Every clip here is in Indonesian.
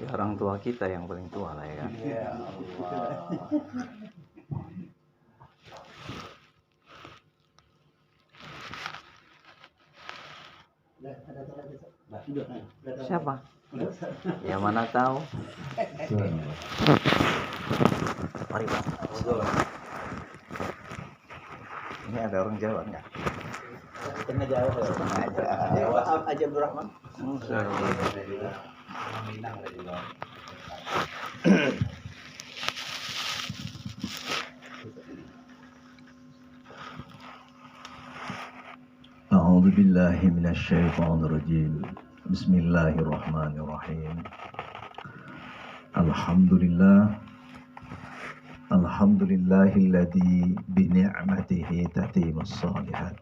Ya, orang tua kita yang paling tua lah ya kan. Ya Allah. Siapa? Ya mana tahu. Mari Pak. Ini ada orang Jawa enggak? Tengah Jawa. Jawa aja Abdurrahman. Minang lagi loh. أعوذ بالله من الشيطان الرجيم بسم الله الرحمن الرحيم الحمد لله الذي بنعمته تتم الصالحات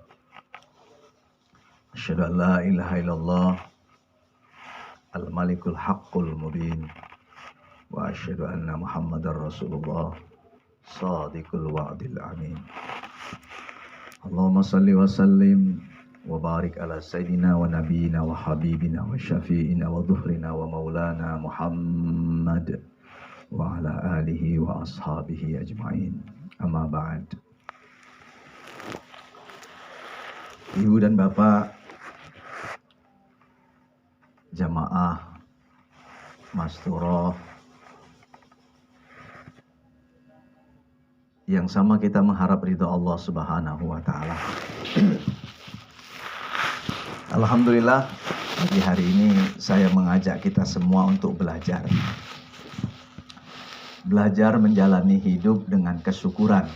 أشهد أن لا إله إلا الله الملك الحق المبين وأشهد أن محمد رسول الله صادق الوعد الأمين اللهم صل وسلم وبارك على سيدنا ونبينا وحبيبنا وشفيعنا وظهرنا ومولانا محمد وعلى آله وأصحابه أجمعين أما بعد. Ibu dan Bapak jamaah Masturoh yang sama kita mengharap ridha Allah Subhanahu wa taala. Alhamdulillah, di hari ini saya mengajak kita semua untuk belajar. Belajar menjalani hidup dengan kesyukuran.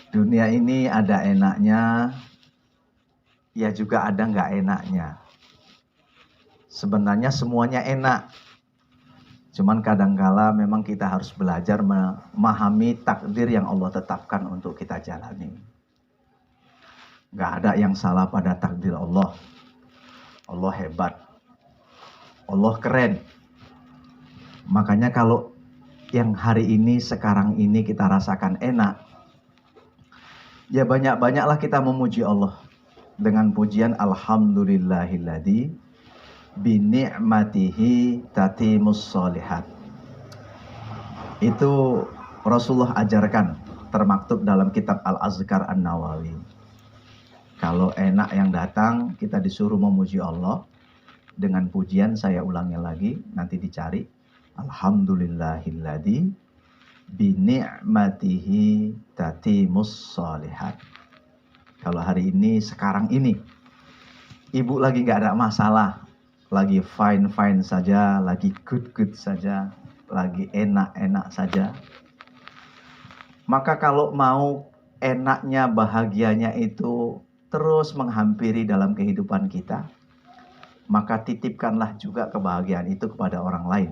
Dunia ini ada enaknya, ya juga ada nggak enaknya. Sebenarnya semuanya enak. Cuman kadangkala memang kita harus belajar memahami takdir yang Allah tetapkan untuk kita jalani. Gak ada yang salah pada takdir Allah. Allah hebat. Allah keren. Makanya kalau yang hari ini, sekarang ini kita rasakan enak, ya banyak-banyaklah kita memuji Allah. Dengan pujian Alhamdulillahilladzi bini'matihi tatimus sholihat. Itu Rasulullah ajarkan, termaktub dalam kitab Al-Azkar An-Nawawi. Kalau enak yang datang, kita disuruh memuji Allah dengan pujian. Saya ulangi lagi, nanti dicari. Alhamdulillahilladzi bini'matihi tatimus sholihat. Kalau hari ini, sekarang ini, ibu lagi gak ada masalah, lagi fine-fine saja, lagi good-good saja, lagi enak-enak saja. Maka kalau mau enaknya, bahagianya itu terus menghampiri dalam kehidupan kita, maka titipkanlah juga kebahagiaan itu kepada orang lain.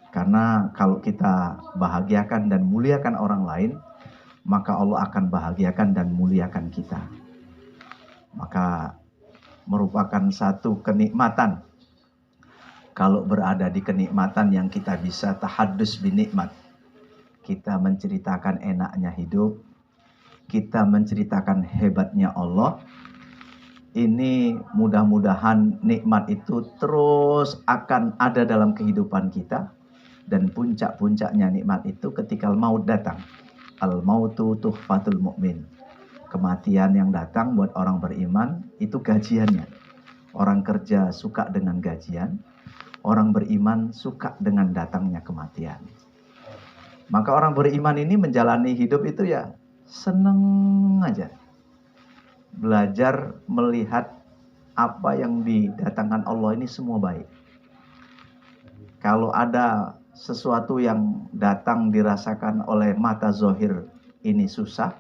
Karena kalau kita bahagiakan dan muliakan orang lain, maka Allah akan bahagiakan dan muliakan kita. Maka merupakan satu kenikmatan kalau berada di kenikmatan yang kita bisa tahaddus binikmat. Kita menceritakan enaknya hidup, kita menceritakan hebatnya Allah. Ini mudah-mudahan nikmat itu terus akan ada dalam kehidupan kita. Dan puncak-puncaknya nikmat itu ketika maut datang. Al-mautu tuhfatul mu'min. Kematian yang datang buat orang beriman itu gajiannya. Orang kerja suka dengan gajian, orang beriman suka dengan datangnya kematian. Maka orang beriman ini menjalani hidup itu ya seneng aja. Belajar melihat apa yang didatangkan Allah ini semua baik. Kalau ada sesuatu yang datang dirasakan oleh mata zohir ini susah,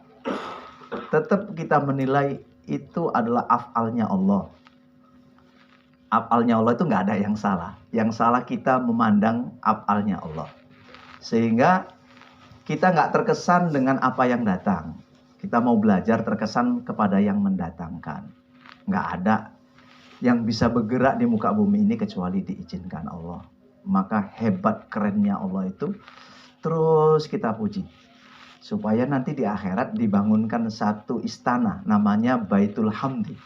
tetap kita menilai itu adalah af'alnya Allah. Af'alnya Allah itu nggak ada yang salah. Yang salah kita memandang af'alnya Allah. Sehingga kita nggak terkesan dengan apa yang datang. Kita mau belajar terkesan kepada yang mendatangkan. Nggak ada yang bisa bergerak di muka bumi ini kecuali diizinkan Allah. Maka hebat kerennya Allah itu terus kita puji. Supaya nanti di akhirat dibangunkan satu istana namanya Baitul Hamdi.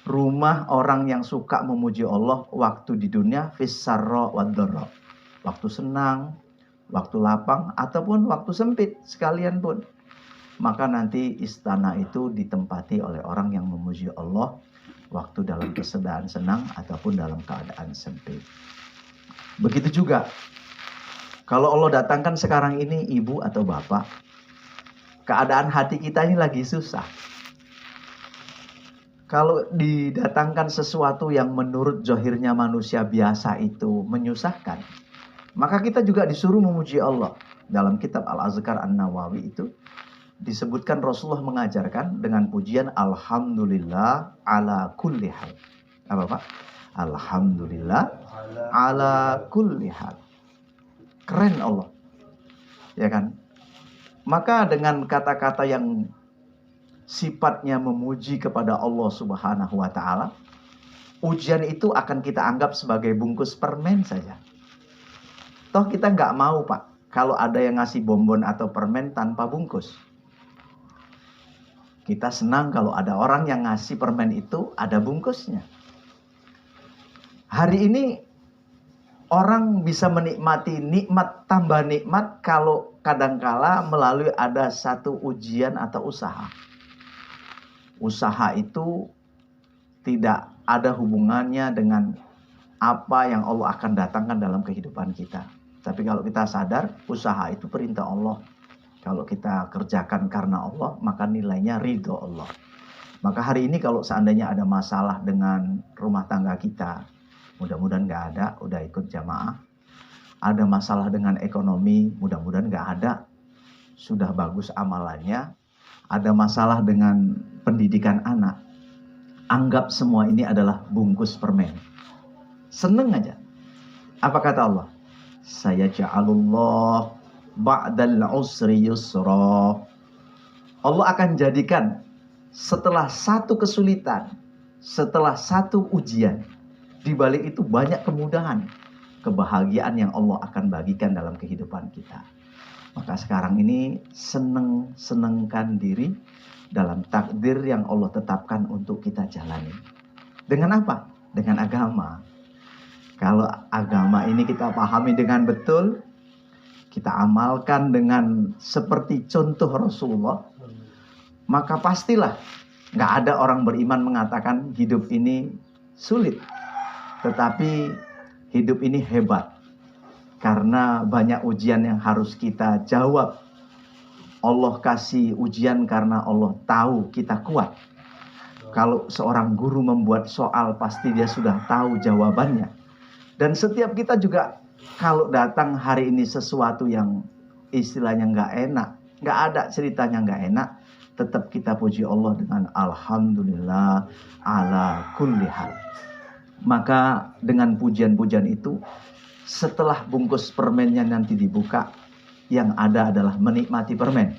Rumah orang yang suka memuji Allah waktu di dunia, fissarra wadharra. Waktu senang, waktu lapang, ataupun waktu sempit sekalian pun. Maka nanti istana itu ditempati oleh orang yang memuji Allah waktu dalam keadaan senang ataupun dalam keadaan sempit. Begitu juga kalau Allah datangkan sekarang ini ibu atau bapak, keadaan hati kita ini lagi susah. Kalau didatangkan sesuatu yang menurut zahirnya manusia biasa itu menyusahkan, maka kita juga disuruh memuji Allah. Dalam kitab Al-Azkar An-Nawawi itu disebutkan Rasulullah mengajarkan dengan pujian Alhamdulillah ala kulli hal. Apa Pak? Alhamdulillah ala kulli hal. Keren Allah. Ya kan? Maka dengan kata-kata yang sifatnya memuji kepada Allah Subhanahu wa taala, ujian itu akan kita anggap sebagai bungkus permen saja. Toh kita nggak mau Pak, kalau ada yang ngasih bonbon atau permen tanpa bungkus. Kita senang kalau ada orang yang ngasih permen itu ada bungkusnya. Hari ini orang bisa menikmati nikmat tambah nikmat kalau kadangkala melalui ada satu ujian atau usaha. Usaha itu tidak ada hubungannya dengan apa yang Allah akan datangkan dalam kehidupan kita. Tapi kalau kita sadar, usaha itu perintah Allah. Kalau kita kerjakan karena Allah, maka nilainya ridho Allah. Maka hari ini kalau seandainya ada masalah dengan rumah tangga kita, mudah-mudahan nggak ada, udah ikut jamaah. Ada masalah dengan ekonomi, mudah-mudahan nggak ada, sudah bagus amalannya. Ada masalah dengan pendidikan anak, anggap semua ini adalah bungkus permen. Seneng aja. Apa kata Allah? Saya ja'alullah ba'dal usri yusra. Allah akan jadikan setelah satu kesulitan, setelah satu ujian, di balik itu banyak kemudahan, kebahagiaan yang Allah akan bagikan dalam kehidupan kita. Maka sekarang ini senengkan diri dalam takdir yang Allah tetapkan untuk kita jalani. Dengan apa? Dengan agama. Kalau agama ini kita pahami dengan betul, kita amalkan dengan seperti contoh Rasulullah, maka pastilah nggak ada orang beriman mengatakan hidup ini sulit. Tetapi hidup ini hebat. Karena banyak ujian yang harus kita jawab. Allah kasih ujian karena Allah tahu kita kuat. Kalau seorang guru membuat soal, pasti dia sudah tahu jawabannya. Dan setiap kita juga, kalau datang hari ini sesuatu yang istilahnya nggak enak, nggak ada ceritanya nggak enak, tetap kita puji Allah dengan Alhamdulillah ala kulli hal. Maka dengan pujian-pujian itu, setelah bungkus permennya nanti dibuka, yang ada adalah menikmati permen.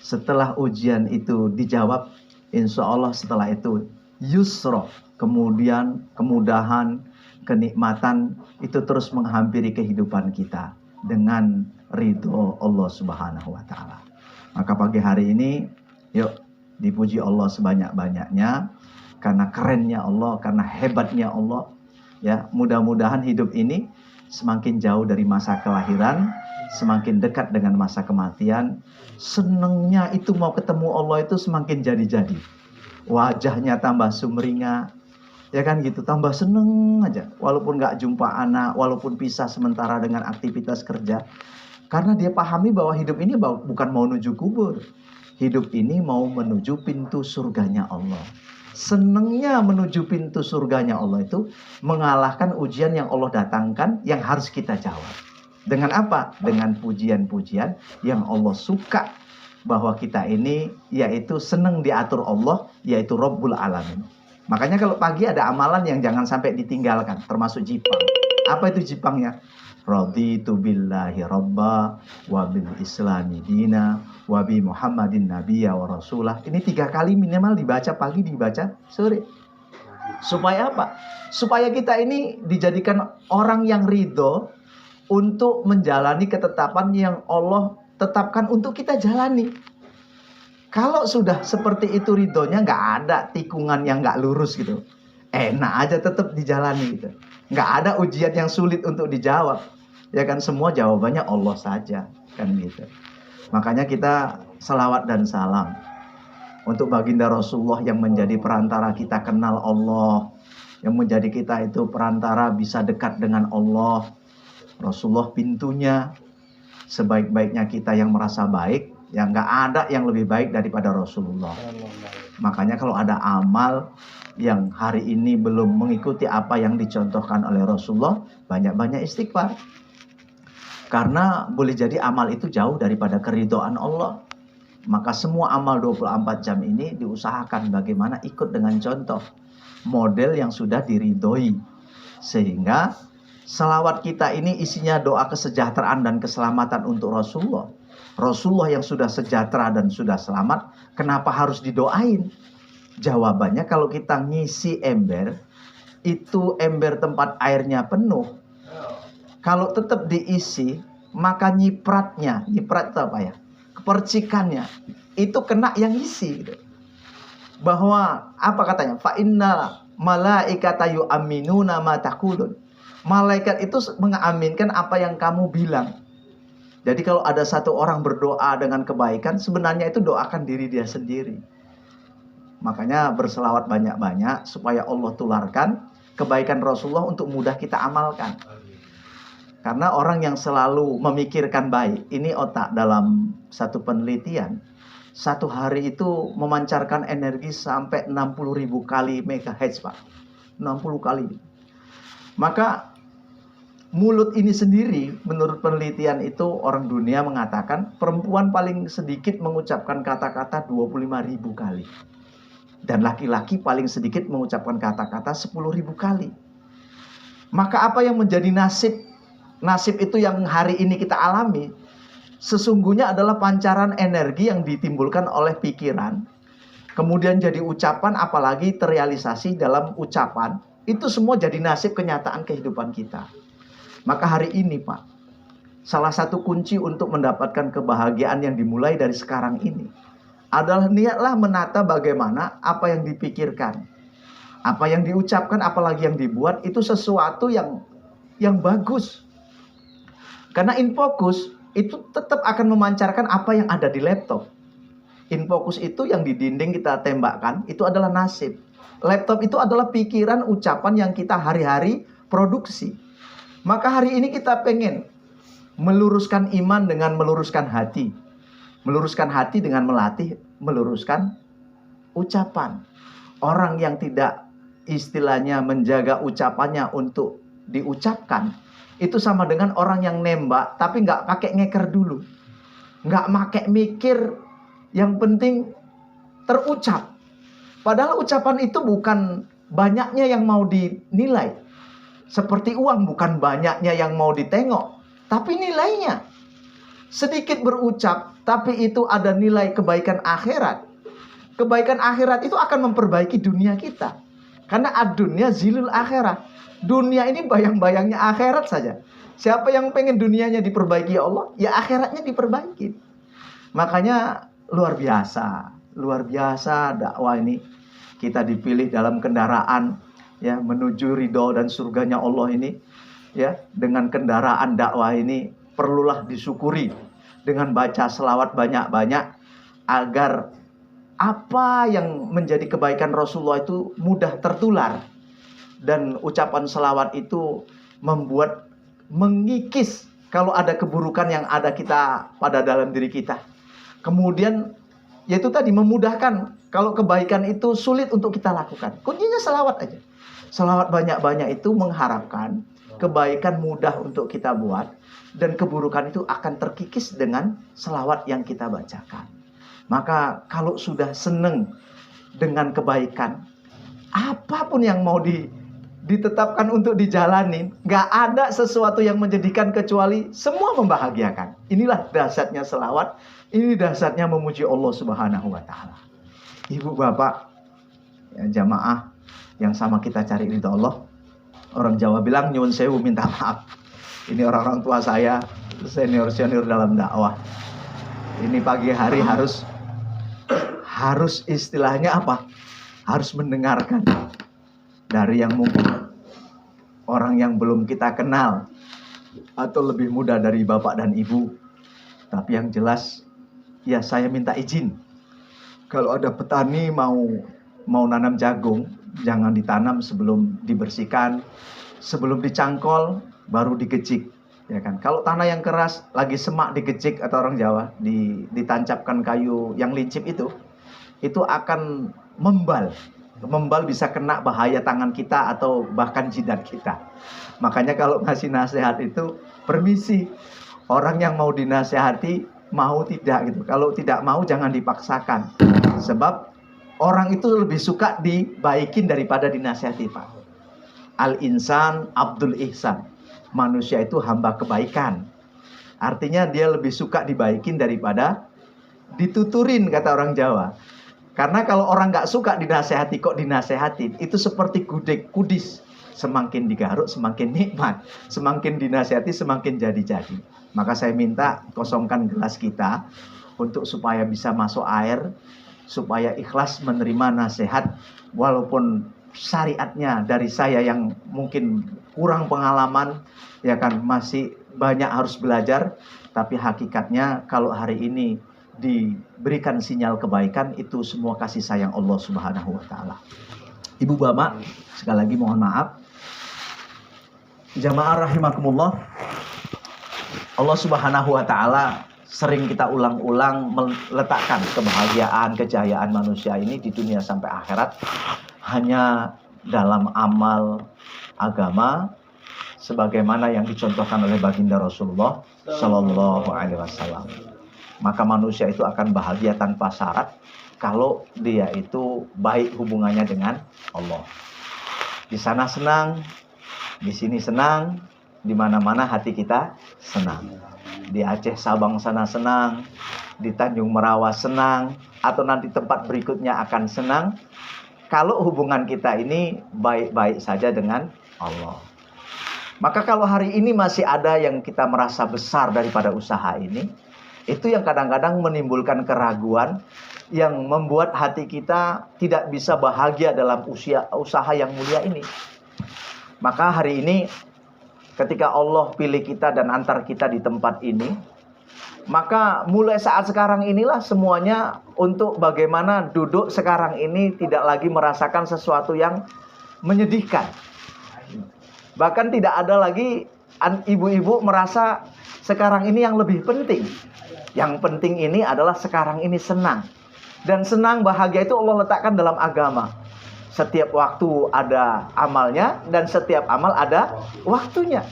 Setelah ujian itu dijawab, insya Allah setelah itu yusra, kemudian kemudahan, kenikmatan itu terus menghampiri kehidupan kita dengan ridho Allah Subhanahu wa taala. Maka pagi hari ini, yuk dipuji Allah sebanyak-banyaknya karena kerennya Allah, karena hebatnya Allah. Ya, mudah-mudahan hidup ini semakin jauh dari masa kelahiran, semakin dekat dengan masa kematian. Senengnya itu mau ketemu Allah itu semakin jadi-jadi. Wajahnya tambah sumringah, ya kan gitu, tambah seneng aja. Walaupun gak jumpa anak, walaupun pisah sementara dengan aktivitas kerja. Karena dia pahami bahwa hidup ini bukan mau menuju kubur. Hidup ini mau menuju pintu surganya Allah. Senengnya menuju pintu surganya Allah itu mengalahkan ujian yang Allah datangkan yang harus kita jawab. Dengan apa? Dengan pujian-pujian yang Allah suka. Bahwa kita ini yaitu seneng diatur Allah, yaitu Rabbul Alamin. Makanya kalau pagi ada amalan yang jangan sampai ditinggalkan, termasuk jipang. Apa itu jipangnya? Raditu billahi rabba wa bil islami dina wa bi Muhammadin nabiyya wa rasulah. Ini 3 kali minimal dibaca pagi, dibaca sore. Supaya apa? Supaya kita ini dijadikan orang yang ridho untuk menjalani ketetapan yang Allah tetapkan untuk kita jalani. Kalau sudah seperti itu ridhonya, nggak ada tikungan yang nggak lurus gitu. Enak aja tetap dijalani gitu. Nggak ada ujian yang sulit untuk dijawab. Ya kan, semua jawabannya Allah saja kan gitu. Makanya kita selawat dan salam untuk baginda Rasulullah yang menjadi perantara kita kenal Allah, yang menjadi kita itu perantara bisa dekat dengan Allah. Rasulullah pintunya, sebaik-baiknya kita yang merasa baik, ya nggak ada yang lebih baik daripada Rasulullah. Makanya kalau ada amal yang hari ini belum mengikuti apa yang dicontohkan oleh Rasulullah, banyak-banyak istighfar. Karena boleh jadi amal itu jauh daripada keridhaan Allah. Maka semua amal 24 jam ini diusahakan bagaimana ikut dengan contoh model yang sudah diridhoi. Sehingga selawat kita ini isinya doa kesejahteraan dan keselamatan untuk Rasulullah. Rasulullah yang sudah sejahtera dan sudah selamat, kenapa harus didoain? Jawabannya, kalau kita ngisi ember, itu ember tempat airnya penuh. Kalau tetap diisi, maka nyiprat itu apa ya? Percikannya itu kena yang isi gitu. Bahwa apa katanya? Fa inna malaikata yu'minuna ma taqulun. Malaikat itu mengaminkan apa yang kamu bilang. Jadi kalau ada satu orang berdoa dengan kebaikan, sebenarnya itu doakan diri dia sendiri. Makanya berselawat banyak-banyak supaya Allah tularkan kebaikan Rasulullah untuk mudah kita amalkan. Karena orang yang selalu memikirkan baik, ini otak dalam satu penelitian, satu hari itu memancarkan energi sampai 60.000 kali megahertz, Pak. 60 kali. Maka mulut ini sendiri, menurut penelitian itu, orang dunia mengatakan perempuan paling sedikit mengucapkan kata-kata 25.000 kali. Dan laki-laki paling sedikit mengucapkan kata-kata 10.000 kali. Maka apa yang menjadi nasib itu yang hari ini kita alami, sesungguhnya adalah pancaran energi yang ditimbulkan oleh pikiran, kemudian jadi ucapan, apalagi terrealisasi dalam ucapan, itu semua jadi nasib kenyataan kehidupan kita. Maka hari ini, Pak, salah satu kunci untuk mendapatkan kebahagiaan yang dimulai dari sekarang ini adalah niatlah menata bagaimana apa yang dipikirkan, apa yang diucapkan, apalagi yang dibuat, itu sesuatu yang bagus. Karena InFocus itu tetap akan memancarkan apa yang ada di laptop. InFocus itu yang di dinding kita tembakkan, itu adalah nasib. Laptop itu adalah pikiran, ucapan yang kita hari-hari produksi. Maka hari ini kita pengen meluruskan iman dengan meluruskan hati. Meluruskan hati dengan melatih meluruskan ucapan. Orang yang tidak istilahnya menjaga ucapannya untuk diucapkan, itu sama dengan orang yang nembak tapi nggak pakai ngeker dulu, nggak pakai mikir, yang penting terucap. Padahal ucapan itu bukan banyaknya yang mau dinilai, seperti uang bukan banyaknya yang mau ditengok, tapi nilainya. Sedikit berucap tapi itu ada nilai kebaikan akhirat. Kebaikan akhirat itu akan memperbaiki dunia kita, karena ad-dunya zilul akhirat. Dunia ini bayang-bayangnya akhirat saja. Siapa yang pengen dunianya diperbaiki Allah, ya akhiratnya diperbaiki. Makanya luar biasa dakwah ini. Kita dipilih dalam kendaraan ya menuju ridho dan surganya Allah ini, ya dengan kendaraan dakwah ini perlulah disyukuri dengan baca selawat banyak-banyak agar apa yang menjadi kebaikan Rasulullah itu mudah tertular. Dan ucapan selawat itu membuat mengikis kalau ada keburukan yang ada kita pada dalam diri kita. Kemudian yaitu tadi memudahkan kalau kebaikan itu sulit untuk kita lakukan. Kuncinya selawat aja. Selawat banyak-banyak itu mengharapkan kebaikan mudah untuk kita buat, dan keburukan itu akan terkikis dengan selawat yang kita bacakan. Maka kalau sudah seneng dengan kebaikan, apapun yang mau ditetapkan untuk dijalani, gak ada sesuatu yang menjadikan kecuali semua membahagiakan. Inilah dahsyatnya selawat, ini dahsyatnya memuji Allah Subhanahu wa Ta'ala. Ibu bapak, ya, jamaah yang sama kita cari ridha Allah. Orang Jawa bilang nyuwun sewu minta maaf. Ini orang-orang tua saya, senior-senior dalam dakwah. Ini pagi hari harus istilahnya apa? Harus mendengarkan dari yang mungkin orang yang belum kita kenal atau lebih muda dari bapak dan ibu. Tapi yang jelas, ya saya minta izin. Kalau ada petani mau nanam jagung, jangan ditanam sebelum dibersihkan, sebelum dicangkol, baru digejik. Ya kan? Kalau tanah yang keras, lagi semak digejik atau orang Jawa, ditancapkan kayu yang lincip itu akan membal. Membal bisa kena bahaya tangan kita atau bahkan jidat kita. Makanya kalau ngasih nasihat itu permisi. Orang yang mau dinasehati mau tidak gitu. Kalau tidak mau jangan dipaksakan. Sebab orang itu lebih suka dibaikin daripada dinasehati, Pak. Al-insan Abdul Ihsan. Manusia itu hamba kebaikan. Artinya dia lebih suka dibaikin daripada dituturin, kata orang Jawa. Karena kalau orang nggak suka dinasehati kok dinasehatin, itu seperti gudeg kudis. Semakin digaruk semakin nikmat. Semakin dinasehati semakin jadi-jadi. Maka saya minta kosongkan gelas kita untuk supaya bisa masuk air, supaya ikhlas menerima nasihat walaupun syariatnya dari saya yang mungkin kurang pengalaman, ya kan, masih banyak harus belajar. Tapi hakikatnya kalau hari ini diberikan sinyal kebaikan, itu semua kasih sayang Allah Subhanahu wa Ta'ala. Ibu bapak, sekali lagi mohon maaf. Jamaah rahimakumullah, Allah Subhanahu wa Ta'ala sering kita ulang-ulang meletakkan kebahagiaan, kejayaan manusia ini di dunia sampai akhirat hanya dalam amal agama, sebagaimana yang dicontohkan oleh baginda Rasulullah Shallallahu Alaihi Wasallam. Maka manusia itu akan bahagia tanpa syarat kalau dia itu baik hubungannya dengan Allah. Di sana senang, di sini senang, di mana-mana hati kita senang. Di Aceh Sabang sana senang, di Tanjung Merawa senang, atau nanti tempat berikutnya akan senang. Kalau hubungan kita ini baik-baik saja dengan Allah. Maka kalau hari ini masih ada yang kita merasa besar daripada usaha ini, itu yang kadang-kadang menimbulkan keraguan, yang membuat hati kita tidak bisa bahagia dalam usaha yang mulia ini. Maka hari ini ketika Allah pilih kita dan antar kita di tempat ini, maka mulai saat sekarang inilah semuanya untuk bagaimana duduk sekarang ini tidak lagi merasakan sesuatu yang menyedihkan. Bahkan tidak ada lagi ibu-ibu merasa sekarang ini yang lebih penting. Yang penting ini adalah sekarang ini senang. Dan senang, bahagia itu Allah letakkan dalam agama. Setiap waktu ada amalnya dan setiap amal ada waktunya.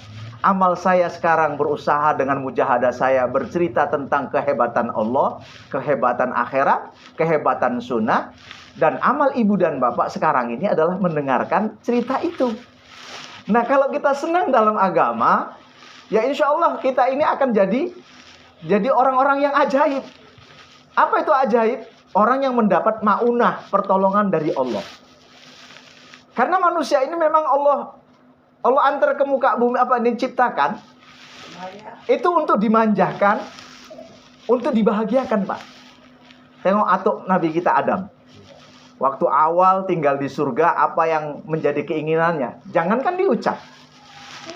Amal saya sekarang berusaha dengan mujahadah saya bercerita tentang kehebatan Allah, kehebatan akhirat, kehebatan sunnah. Dan amal ibu dan bapak sekarang ini adalah mendengarkan cerita itu. Nah, kalau kita senang dalam agama, ya insya Allah kita ini akan jadi orang-orang yang ajaib. Apa itu ajaib? Orang yang mendapat maunah, pertolongan dari Allah. Karena manusia ini memang Allah antar ke muka bumi diciptakan itu untuk dimanjakan, untuk dibahagiakan, Pak. Tengok atuk Nabi kita Adam. Waktu awal tinggal di surga, apa yang menjadi keinginannya? Jangankan diucap,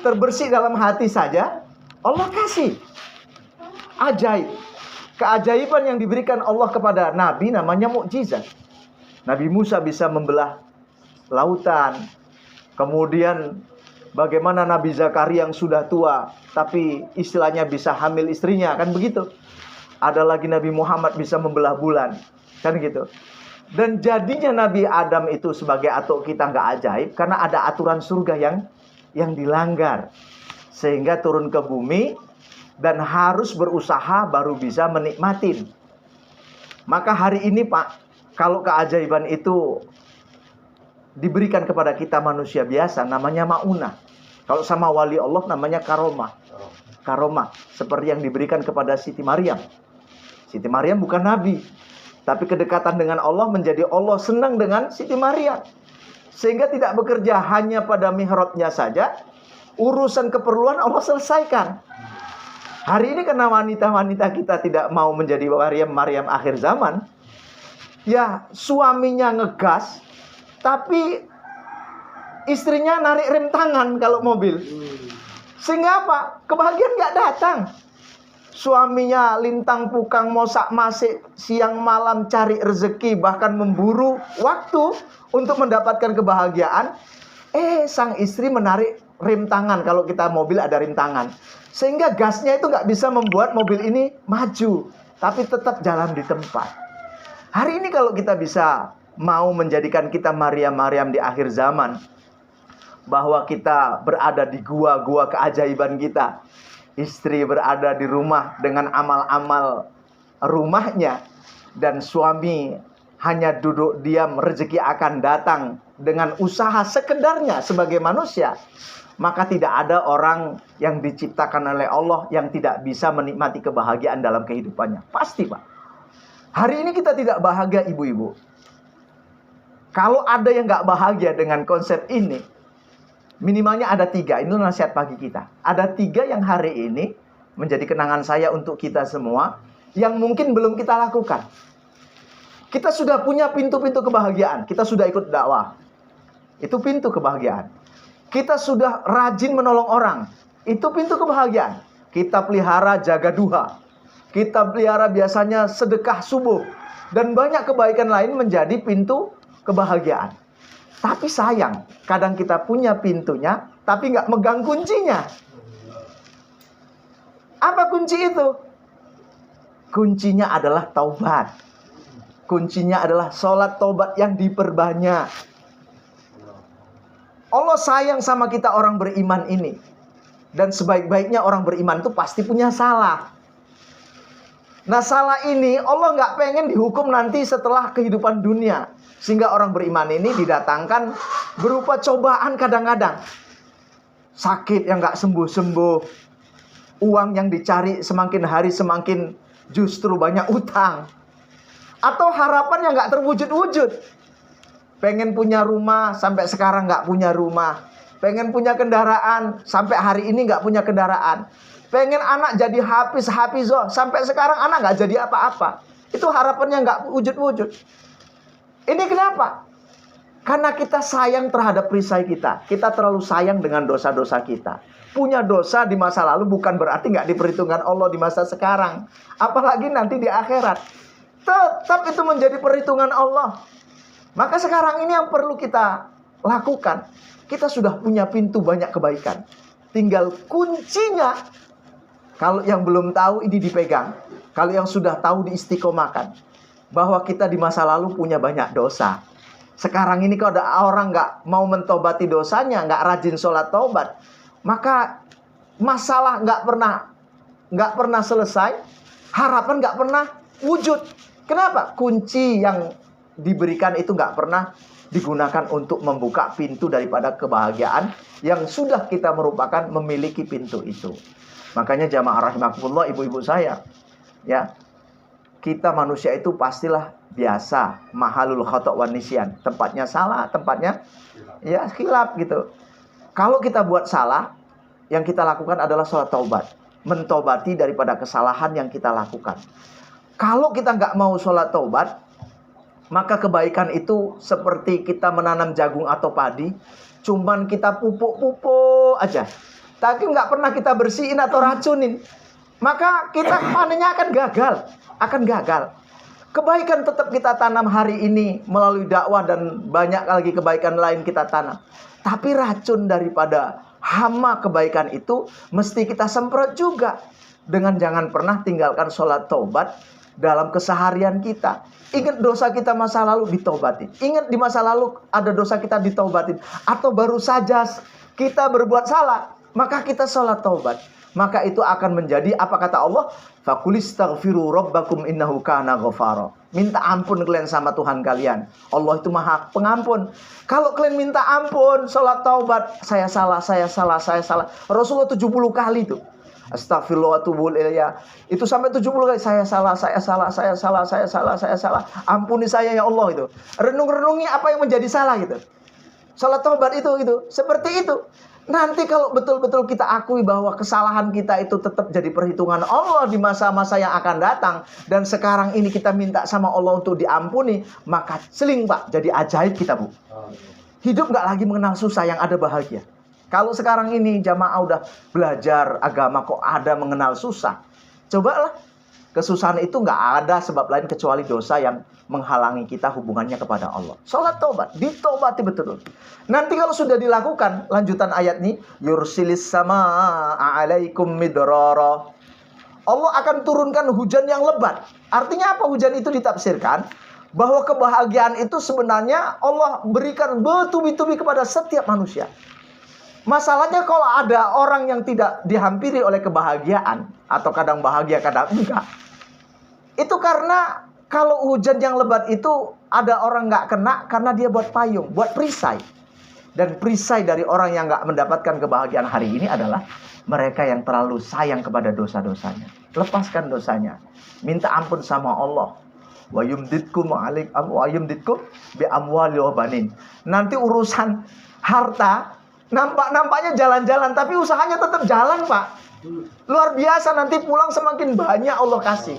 terbersih dalam hati saja Allah kasih. Ajaib. Keajaiban yang diberikan Allah kepada Nabi namanya mukjizat. Nabi Musa bisa membelah lautan. Kemudian bagaimana Nabi Zakaria yang sudah tua tapi istilahnya bisa hamil istrinya, kan begitu. Ada lagi Nabi Muhammad bisa membelah bulan, kan gitu. Dan jadinya Nabi Adam itu sebagai atuk kita nggak ajaib karena ada aturan surga yang dilanggar, sehingga turun ke bumi dan harus berusaha baru bisa menikmatin. Maka hari ini, Pak, kalau keajaiban itu diberikan kepada kita manusia biasa, namanya maunah. Kalau sama wali Allah namanya karomah. Karomah, seperti yang diberikan kepada Siti Maryam. Siti Maryam bukan nabi, tapi kedekatan dengan Allah menjadi Allah senang dengan Siti Maryam. Sehingga tidak bekerja hanya pada mihrabnya saja, Urusan keperluan Allah selesaikan. Hari ini karena wanita-wanita kita tidak mau menjadi Maryam akhir zaman, ya suaminya ngegas, tapi istrinya narik rem tangan kalau mobil. Sehingga apa? Kebahagiaan nggak datang. Suaminya lintang pukang mosak masik siang malam cari rezeki, bahkan memburu waktu untuk mendapatkan kebahagiaan. Sang istri menarik rem tangan. Kalau kita mobil ada rem tangan, sehingga gasnya itu nggak bisa membuat mobil ini maju, tapi tetap jalan di tempat. Hari ini kalau kita bisa mau menjadikan kita Maryam di akhir zaman, bahwa kita berada di gua-gua keajaiban kita, istri berada di rumah dengan amal-amal rumahnya, dan suami hanya duduk diam, rezeki akan datang dengan usaha sekedarnya sebagai manusia, maka tidak ada orang yang diciptakan oleh Allah yang tidak bisa menikmati kebahagiaan dalam kehidupannya. Pasti, Pak. Hari ini kita tidak bahagia, ibu-ibu. Kalau ada yang gak bahagia dengan konsep ini, minimalnya ada 3. Ini nasihat pagi kita. Ada 3 yang hari ini menjadi kenangan saya untuk kita semua, yang mungkin belum kita lakukan. Kita sudah punya pintu-pintu kebahagiaan. Kita sudah ikut dakwah. Itu pintu kebahagiaan. Kita sudah rajin menolong orang. Itu pintu kebahagiaan. Kita pelihara jaga duha. Kita pelihara biasanya sedekah subuh. Dan banyak kebaikan lain menjadi pintu kebahagiaan. Tapi sayang, kadang kita punya pintunya, tapi nggak megang kuncinya. Apa kunci itu? Kuncinya adalah taubat. Kuncinya adalah sholat taubat yang diperbanyak. Allah sayang sama kita orang beriman ini. Dan sebaik-baiknya orang beriman itu pasti punya salah. Nah, salah ini Allah nggak pengen dihukum nanti setelah kehidupan dunia. Sehingga orang beriman ini didatangkan berupa cobaan kadang-kadang. Sakit yang nggak sembuh-sembuh. Uang yang dicari semakin hari semakin justru banyak utang. Atau harapan yang nggak terwujud-wujud. Pengen punya rumah sampai sekarang nggak punya rumah. Pengen punya kendaraan sampai hari ini nggak punya kendaraan. Pengen anak jadi hafizoh sampai sekarang anak nggak jadi apa-apa. Itu harapannya nggak wujud-wujud. Ini kenapa? Karena kita sayang terhadap perisai kita. Kita terlalu sayang dengan dosa-dosa kita. Punya dosa di masa lalu bukan berarti nggak diperhitungkan Allah di masa sekarang. Apalagi nanti di akhirat. Tetap itu menjadi perhitungan Allah. Maka sekarang ini yang perlu kita lakukan. Kita sudah punya pintu banyak kebaikan. Tinggal kuncinya. Kalau yang belum tahu ini dipegang. Kalau yang sudah tahu diistiqomahkan. Bahwa kita di masa lalu punya banyak dosa. Sekarang ini kalau ada orang nggak mau mentobati dosanya, nggak rajin sholat taubat, maka masalah nggak pernah selesai, harapan nggak pernah wujud. Kenapa? Kunci yang diberikan itu nggak pernah digunakan untuk membuka pintu daripada kebahagiaan yang sudah kita merupakan memiliki pintu itu. Makanya jamaah rahimakumullah, ibu-ibu saya, ya, kita manusia itu pastilah biasa mahalul khata' wan nisyan. Tempatnya salah, tempatnya ya khilaf gitu. Kalau kita buat salah, yang kita lakukan adalah sholat taubat, mentobati daripada kesalahan yang kita lakukan. Kalau kita nggak mau sholat taubat, maka kebaikan itu seperti kita menanam jagung atau padi, cuman kita pupuk-pupuk aja, tapi nggak pernah kita bersihin atau racunin, maka kita panennya akan gagal. Kebaikan tetap kita tanam hari ini melalui dakwah dan banyak lagi kebaikan lain kita tanam. Tapi racun daripada hama kebaikan itu mesti kita semprot juga. Dengan jangan pernah tinggalkan sholat taubat dalam keseharian kita. Ingat dosa kita masa lalu ditaubatin. Ingat di masa lalu ada dosa kita ditaubatin. Atau baru saja kita berbuat salah, maka kita sholat taubat. Maka itu akan menjadi apa kata Allah? Faqulistaghfiru rabbakum innahu kana ghafara. Minta ampun kalian sama Tuhan kalian. Allah itu Maha Pengampun. Kalau kalian minta ampun, sholat taubat, saya salah. Rasulullah 70 kali itu. Astagfirullah wa atubu ilaih. Itu sampai 70 kali saya salah. Ampuni saya ya Allah itu. Renung-renungi apa yang menjadi salah gitu. Sholat taubat itu seperti itu. Nanti kalau betul-betul kita akui bahwa kesalahan kita itu tetap jadi perhitungan Allah di masa-masa yang akan datang, dan sekarang ini kita minta sama Allah untuk diampuni, maka celing Pak, jadi ajaib kita Bu. Hidup nggak lagi mengenal susah, yang ada bahagia. Kalau sekarang ini jamaah udah belajar agama kok ada mengenal susah, cobalah. Kesusahan itu nggak ada sebab lain kecuali dosa yang menghalangi kita hubungannya kepada Allah. Sholat tobat, ditobati betul. Nanti kalau sudah dilakukan, lanjutan ayat ini, yursilis sama alaikum midrara. Allah akan turunkan hujan yang lebat. Artinya apa hujan itu ditafsirkan? Bahwa kebahagiaan itu sebenarnya Allah berikan bertubi-tubi kepada setiap manusia. Masalahnya kalau ada orang yang tidak dihampiri oleh kebahagiaan, atau kadang bahagia kadang enggak, itu karena kalau hujan yang lebat itu ada orang nggak kena karena dia buat payung, buat perisai. Dan perisai dari orang yang nggak mendapatkan kebahagiaan hari ini adalah mereka yang terlalu sayang kepada dosa-dosanya. Lepaskan dosanya, minta ampun sama Allah. Wa yumditkum bi amwali wa banin. Nanti urusan harta nampaknya jalan-jalan, tapi usahanya tetap jalan Pak. Luar biasa, nanti pulang semakin banyak Allah kasih.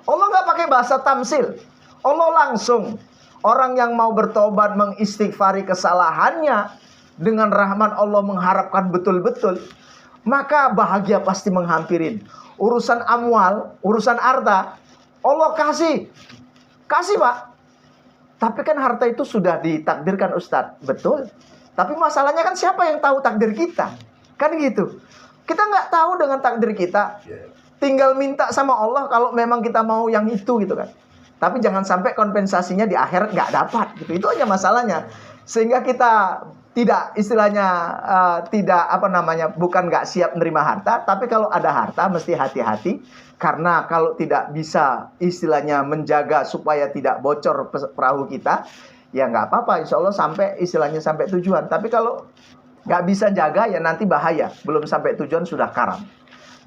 Allah nggak pakai bahasa tamsil. Allah langsung. Orang yang mau bertobat, mengistighfari kesalahannya, dengan rahmat Allah mengharapkan betul-betul, maka bahagia pasti menghampirin. Urusan amwal, urusan harta, Allah kasih. Kasih Pak. Tapi kan harta itu sudah ditakdirkan Ustadz. Betul. Tapi masalahnya kan siapa yang tahu takdir kita? Kan gitu. Kita nggak tahu dengan takdir kita. Tinggal minta sama Allah kalau memang kita mau yang itu gitu kan. Tapi jangan sampai kompensasinya di akhirat nggak dapat gitu. Itu aja masalahnya. Sehingga kita tidak istilahnya bukan nggak siap menerima harta, tapi kalau ada harta mesti hati-hati, karena kalau tidak bisa istilahnya menjaga supaya tidak bocor perahu kita, ya nggak apa-apa, insya Allah sampai tujuan. Tapi kalau nggak bisa jaga ya nanti bahaya, belum sampai tujuan sudah karam.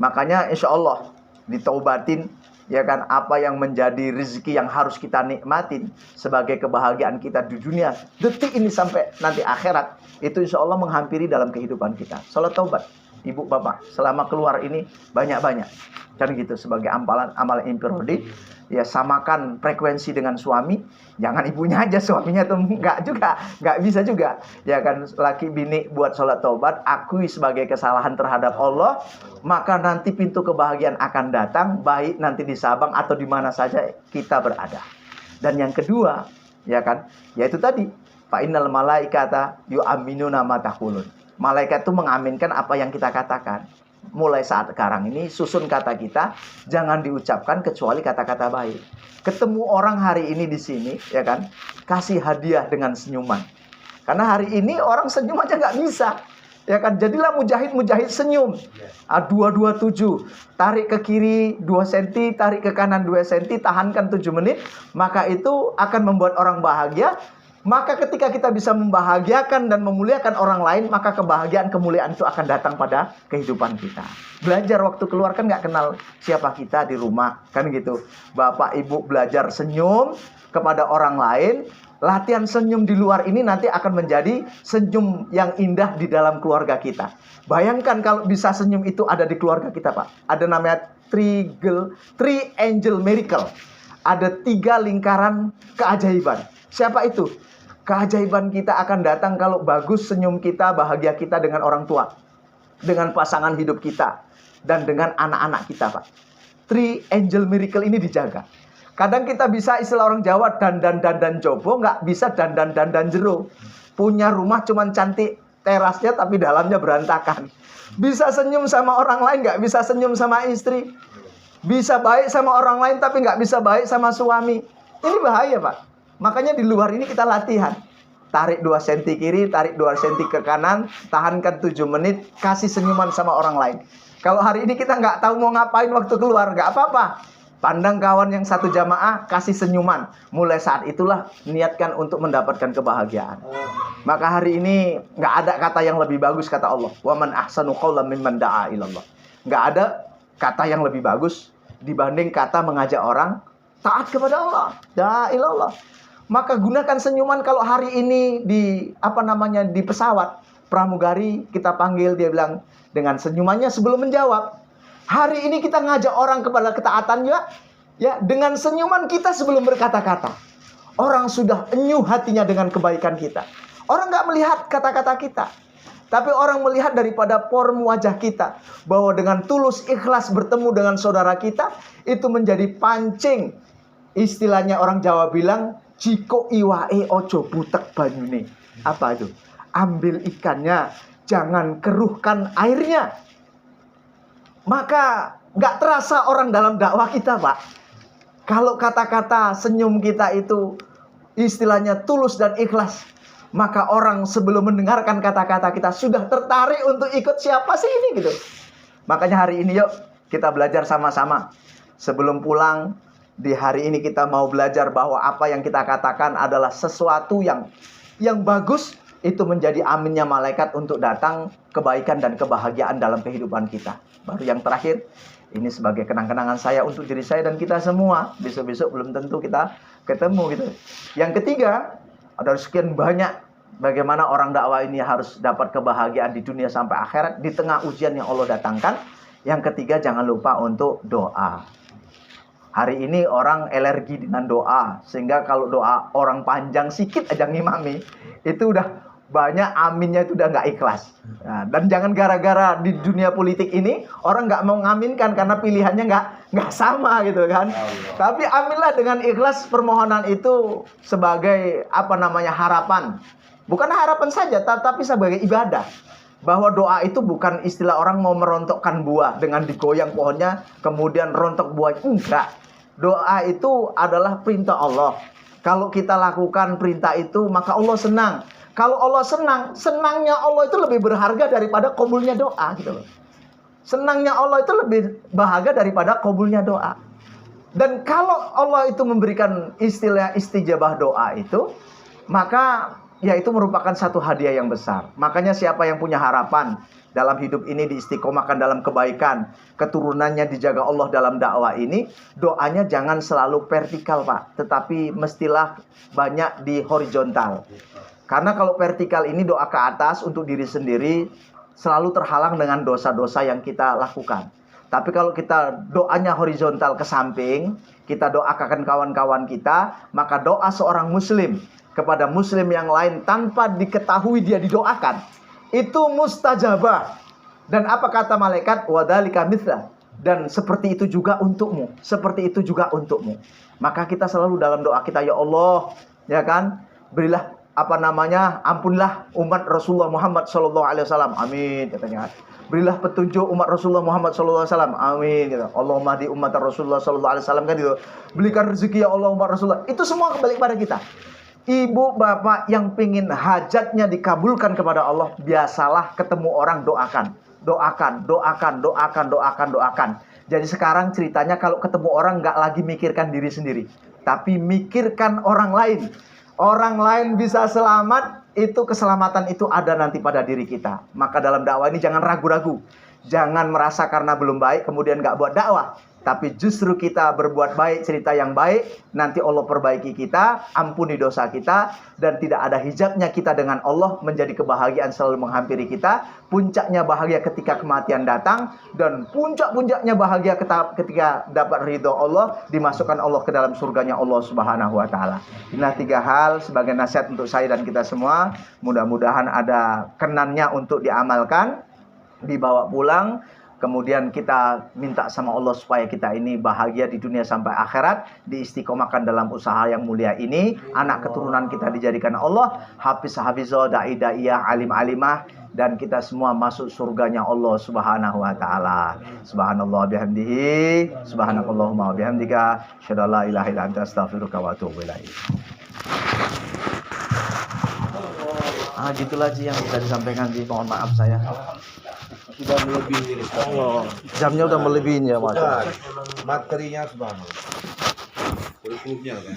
Makanya insya Allah ditaubatin, ya kan, apa yang menjadi rezeki yang harus kita nikmatin sebagai kebahagiaan kita di dunia detik ini sampai nanti akhirat, itu insya Allah menghampiri dalam kehidupan kita. Salat taubat, ibu bapak, selama keluar ini banyak-banyak kan gitu, sebagai amalan infirodi. Ya samakan frekuensi dengan suami. Jangan ibunya aja, suaminya tuh nggak bisa juga. Ya kan, laki bini buat sholat taubat, akui sebagai kesalahan terhadap Allah, maka nanti pintu kebahagiaan akan datang, baik nanti di Sabang atau di mana saja kita berada. Dan yang kedua, ya kan, yaitu tadi, fa innal malaikata yu'minuna ma taqulun. Malaikat itu mengaminkan apa yang kita katakan. Mulai saat sekarang ini susun kata kita jangan diucapkan kecuali kata-kata baik. Ketemu orang hari ini di sini, ya kan, kasih hadiah dengan senyuman. Karena hari ini orang senyum aja nggak bisa, ya kan. Jadilah mujahid senyum. 227, tarik ke kiri 2 cm, tarik ke kanan 2 cm, tahankan 7 menit, maka itu akan membuat orang bahagia. Maka ketika kita bisa membahagiakan dan memuliakan orang lain, maka kebahagiaan, kemuliaan itu akan datang pada kehidupan kita. Belajar waktu keluar kan nggak kenal siapa kita di rumah, kan gitu. Bapak ibu belajar senyum kepada orang lain. Latihan senyum di luar ini nanti akan menjadi senyum yang indah di dalam keluarga kita. Bayangkan kalau bisa senyum itu ada di keluarga kita Pak. Ada namanya three angel miracle. Ada 3 lingkaran keajaiban. Siapa itu? Keajaiban kita akan datang kalau bagus senyum kita, bahagia kita dengan orang tua, dengan pasangan hidup kita, dan dengan anak-anak kita Pak. 3 angel miracle ini dijaga. Kadang kita bisa istilah orang Jawa dandan jobo, nggak bisa dandan jero. Punya rumah cuman cantik terasnya tapi dalamnya berantakan. Bisa senyum sama orang lain, nggak bisa senyum sama istri. Bisa baik sama orang lain tapi nggak bisa baik sama suami. Ini bahaya Pak. Makanya di luar ini kita latihan. Tarik 2 cm kiri, tarik 2 cm ke kanan, tahankan 7 menit, kasih senyuman sama orang lain. Kalau hari ini kita nggak tahu mau ngapain waktu keluar, nggak apa-apa. Pandang kawan yang satu jamaah, kasih senyuman. Mulai saat itulah niatkan untuk mendapatkan kebahagiaan. Maka hari ini nggak ada kata yang lebih bagus, kata Allah. Wa man ahsanu qawlan mimman da'a ilallah. Nggak ada kata yang lebih bagus dibanding kata mengajak orang taat kepada Allah. La ilallah. Maka gunakan senyuman kalau hari ini di pesawat. pramugari kita panggil, dia bilang dengan senyumannya sebelum menjawab. Hari ini kita ngajak orang kepada ketaatan ya, dengan senyuman kita sebelum berkata-kata. Orang sudah enyuh hatinya dengan kebaikan kita. Orang nggak melihat kata-kata kita, tapi orang melihat daripada form wajah kita, bahwa dengan tulus ikhlas bertemu dengan saudara kita, itu menjadi pancing. Istilahnya orang Jawa bilang, jiko iwae ojo butek banyune. Apa itu? Ambil ikannya, jangan keruhkan airnya. Maka nggak terasa orang dalam dakwah kita, Pak. Kalau kata-kata senyum kita itu istilahnya tulus dan ikhlas, maka orang sebelum mendengarkan kata-kata kita sudah tertarik untuk ikut siapa sih ini gitu. Makanya hari ini yuk kita belajar sama-sama. Sebelum pulang di hari ini kita mau belajar bahwa apa yang kita katakan adalah sesuatu yang bagus, itu menjadi aminnya malaikat untuk datang kebaikan dan kebahagiaan dalam kehidupan kita. Baru yang terakhir, ini sebagai kenang-kenangan saya untuk diri saya dan kita semua. Besok-besok belum tentu kita ketemu gitu. Yang ketiga, ada sekian banyak bagaimana orang dakwah ini harus dapat kebahagiaan di dunia sampai akhirat di tengah ujian yang Allah datangkan. Yang ketiga, jangan lupa untuk doa. Hari ini orang alergi dengan doa, sehingga kalau doa orang panjang sikit aja ngimami, itu udah banyak aminnya itu udah nggak ikhlas. Nah, dan jangan gara-gara di dunia politik ini orang nggak mau ngaminkan karena pilihannya nggak sama gitu kan. Tapi aminlah dengan ikhlas permohonan itu sebagai harapan. Bukan harapan saja, tapi sebagai ibadah. Bahwa doa itu bukan istilah orang mau merontokkan buah dengan digoyang pohonnya kemudian rontok buah. Enggak. Doa itu adalah perintah Allah. Kalau kita lakukan perintah itu maka Allah senang. Kalau Allah senang, senangnya Allah itu lebih berharga daripada kabulnya doa gitu loh. Senangnya Allah itu lebih berharga daripada kabulnya doa. Dan kalau Allah itu memberikan istilah istijabah doa itu, maka ya itu merupakan satu hadiah yang besar. Makanya siapa yang punya harapan dalam hidup ini diistiqomahkan dalam kebaikan, keturunannya dijaga Allah dalam dakwah ini, doanya jangan selalu vertikal, Pak, tetapi mestilah banyak di horizontal. Karena kalau vertikal ini doa ke atas untuk diri sendiri selalu terhalang dengan dosa-dosa yang kita lakukan. Tapi kalau kita doanya horizontal ke samping, kita doakan kawan-kawan kita, maka doa seorang muslim kepada muslim yang lain tanpa diketahui dia didoakan, itu mustajabah. Dan apa kata malaikat? Wadzalika mitslah. Dan seperti itu juga untukmu, seperti itu juga untukmu. Maka kita selalu dalam doa kita, ya Allah, ya kan, berilah ampunilah umat Rasulullah Muhammad SAW, amin katanya. Berilah petunjuk umat Rasulullah Muhammad SAW, amin gitu. Allahumma di umat Rasulullah SAW kan gitu. Belikan rezeki ya Allah umat Rasulullah. Itu semua kembali kepada kita. Ibu bapak yang pingin hajatnya dikabulkan kepada Allah, biasalah ketemu orang doakan. Jadi sekarang ceritanya kalau ketemu orang nggak lagi mikirkan diri sendiri, tapi mikirkan orang lain. Orang lain bisa selamat, itu keselamatan itu ada nanti pada diri kita. Maka dalam dakwah ini jangan ragu-ragu. Jangan merasa karena belum baik kemudian nggak buat dakwah. Tapi justru kita berbuat baik, cerita yang baik, nanti Allah perbaiki kita, ampuni dosa kita, dan tidak ada hijabnya kita dengan Allah, menjadi kebahagiaan selalu menghampiri kita. Puncaknya bahagia ketika kematian datang, dan puncak-puncaknya bahagia ketika dapat ridho Allah, dimasukkan Allah ke dalam surganya Allah Subhanahu wa Ta'ala. Inilah 3 hal sebagai nasihat untuk saya dan kita semua. Mudah-mudahan ada kenannya untuk diamalkan, dibawa pulang. Kemudian kita minta sama Allah supaya kita ini bahagia di dunia sampai akhirat, diistiqomahkan dalam usaha yang mulia ini. Anak keturunan kita dijadikan Allah hafiz-hafizah, da'i-da'iyah, alim-alimah, dan kita semua masuk surganya Allah Subhanahu wa Ta'ala. Subhanallah bihamdihi, subhanakallahumma bihamdika, asyhadu an la ilaha illa anta astaghfiruka wa atubu ilaik. Gitulah Ji yang bisa disampaikan Ji. Mohon maaf saya. Sudah melebihi Allah. Jamnya udah melebihinya, Mas. materinya subhanallah. Kurikulumnya kan.